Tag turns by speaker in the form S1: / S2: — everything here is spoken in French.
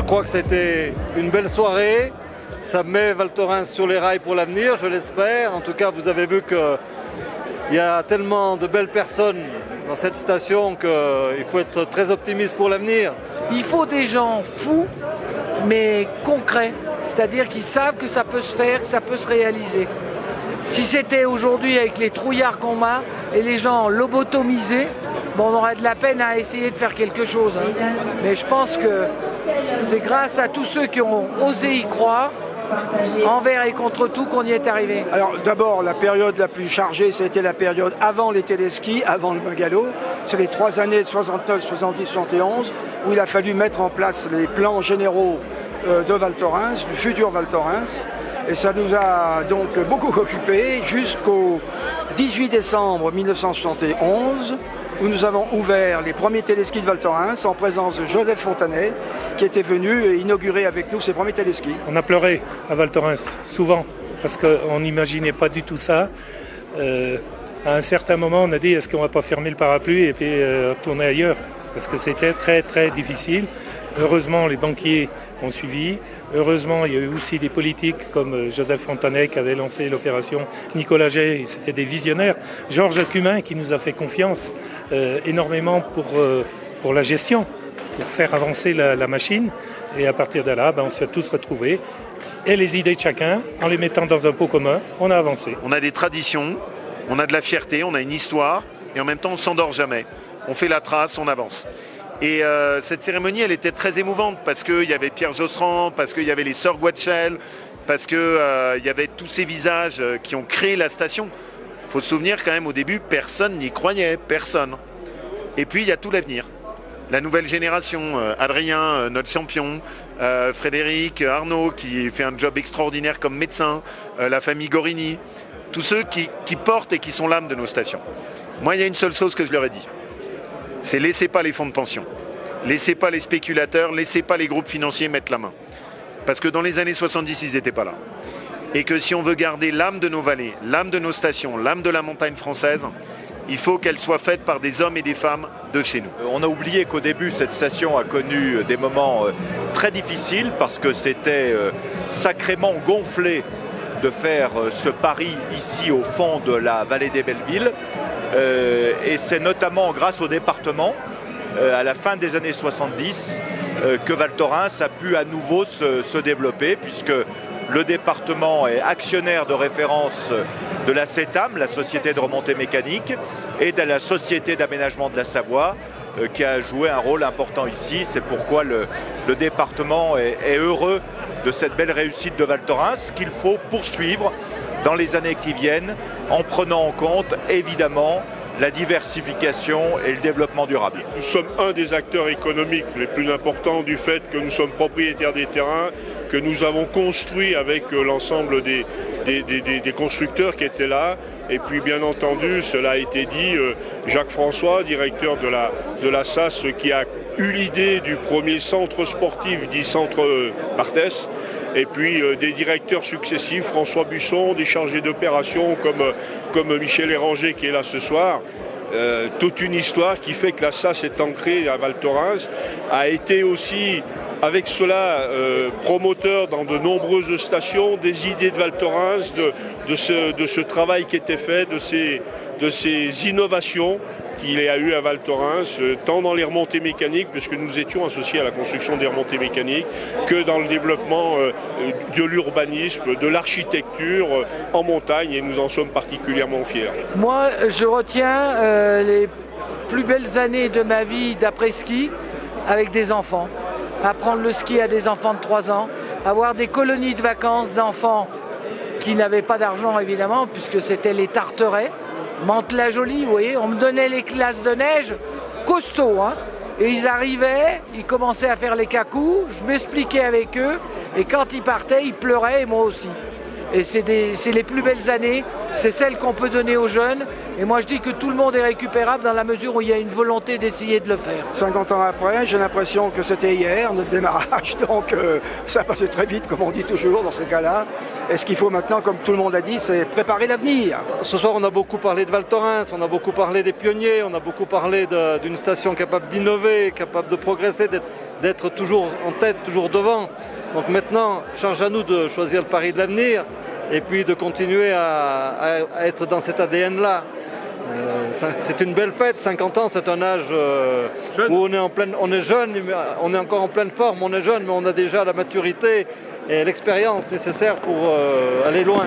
S1: crois que c'était une belle soirée. Ça met Val Thorens sur les rails pour l'avenir, je l'espère. En tout cas, vous avez vu qu'il y a tellement de belles personnes dans cette station qu'il faut être très optimiste pour l'avenir.
S2: Il faut des gens fous, mais concrets. C'est-à-dire qui savent que ça peut se faire, que ça peut se réaliser. Si c'était aujourd'hui avec les trouillards qu'on a et les gens lobotomisés, bon, on aurait de la peine à essayer de faire quelque chose. Mais je pense que c'est grâce à tous ceux qui ont osé y croire, envers et contre tout, qu'on y est arrivé.
S3: Alors d'abord, la période la plus chargée, c'était la période avant les téléskis, avant le bungalow. C'est les 3 années de 69, 70, 71, où il a fallu mettre en place les plans généraux de Val Thorens, du futur Val Thorens. Et ça nous a donc beaucoup occupés jusqu'au 18 décembre 1971, où nous avons ouvert les premiers téléskis de Val Thorens en présence de Joseph Fontanet, qui était venu inaugurer avec nous ces premiers téléskis.
S4: On a pleuré à Val Thorens, souvent, parce qu'on n'imaginait pas du tout ça. À un certain moment, on a dit, est-ce qu'on ne va pas fermer le parapluie et puis retourner ailleurs? Parce que c'était très très difficile. Heureusement, les banquiers ont suivi. Heureusement, il y a eu aussi des politiques comme Joseph Fontanet qui avait lancé l'opération Nicolas Jay, c'était des visionnaires. Georges Cumin qui nous a fait confiance énormément pour la gestion, pour faire avancer la machine. Et à partir de là, on s'est tous retrouvés. Et les idées de chacun, en les mettant dans un pot commun, on a avancé.
S5: On a des traditions, on a de la fierté, on a une histoire, et en même temps on ne s'endort jamais. On fait la trace, on avance. Et cette cérémonie, elle était très émouvante parce qu'il y avait Pierre Josserand, parce qu'il y avait les sœurs Guatchel, parce qu'il y avait tous ces visages qui ont créé la station. Il faut se souvenir quand même, au début, personne n'y croyait, personne. Et puis, il y a tout l'avenir. La nouvelle génération, Adrien, notre champion, Frédéric, Arnaud, qui fait un job extraordinaire comme médecin, la famille Gorini, tous ceux qui portent et qui sont l'âme de nos stations. Moi, il y a une seule chose que je leur ai dit. C'est laissez pas les fonds de pension, laissez pas les spéculateurs, laissez pas les groupes financiers mettre la main. Parce que dans les années 70, ils n'étaient pas là. Et que si on veut garder l'âme de nos vallées, l'âme de nos stations, l'âme de la montagne française, il faut qu'elle soit faite par des hommes et des femmes de chez nous.
S6: On a oublié qu'au début, cette station a connu des moments très difficiles parce que c'était sacrément gonflé de faire ce pari ici au fond de la vallée des Bellevilles. Et c'est notamment grâce au département, à la fin des années 70, que Val Thorens a pu à nouveau se développer, puisque le département est actionnaire de référence de la CETAM, la Société de remontée mécanique, et de la Société d'aménagement de la Savoie, qui a joué un rôle important ici. C'est pourquoi le département est heureux de cette belle réussite de Val Thorens, qu'il faut poursuivre dans les années qui viennent, en prenant en compte, évidemment, la diversification et le développement durable.
S7: Nous sommes un des acteurs économiques les plus importants du fait que nous sommes propriétaires des terrains, que nous avons construit avec l'ensemble des constructeurs qui étaient là. Et puis, bien entendu, cela a été dit, Jacques François, directeur de la SAS, qui a eu l'idée du premier centre sportif, dit centre Barthès. Et puis des directeurs successifs, François Busson, des chargés d'opération comme Michel Héranger qui est là ce soir. Toute une histoire qui fait que la SAS est ancrée à Val Thorens, a été aussi avec cela promoteur dans de nombreuses stations, des idées de Val Thorens, de ce travail qui était fait, de ces innovations qu'il y a eu à Val Thorens, tant dans les remontées mécaniques, puisque nous étions associés à la construction des remontées mécaniques, que dans le développement de l'urbanisme, de l'architecture en montagne, et nous en sommes particulièrement fiers.
S2: Moi, je retiens les plus belles années de ma vie d'après-ski avec des enfants. Apprendre le ski à des enfants de 3 ans, avoir des colonies de vacances d'enfants qui n'avaient pas d'argent évidemment, puisque c'était les Tarterets, Mantes-la-Jolie, vous voyez, on me donnait les classes de neige costauds, hein, et ils arrivaient, ils commençaient à faire les cacous, je m'expliquais avec eux, et quand ils partaient, ils pleuraient, et moi aussi. Et c'est les plus belles années c'est celle qu'on peut donner aux jeunes. Et moi je dis que tout le monde est récupérable dans la mesure où il y a une volonté d'essayer de le faire.
S3: 50 ans après, j'ai l'impression que c'était hier, notre démarrage, donc ça passait très vite, comme on dit toujours dans ces cas-là. Et ce qu'il faut maintenant, comme tout le monde a dit, c'est préparer l'avenir.
S1: Ce soir, on a beaucoup parlé de Val Thorens, on a beaucoup parlé des pionniers, on a beaucoup parlé d'une station capable d'innover, capable de progresser, d'être toujours en tête, toujours devant. Donc maintenant, charge à nous de choisir le pari de l'avenir et puis de continuer à être dans cet ADN-là. C'est une belle fête, 50 ans, c'est un âge où on est jeune, on est encore en pleine forme, on est jeune, mais on a déjà la maturité et l'expérience nécessaire pour aller loin.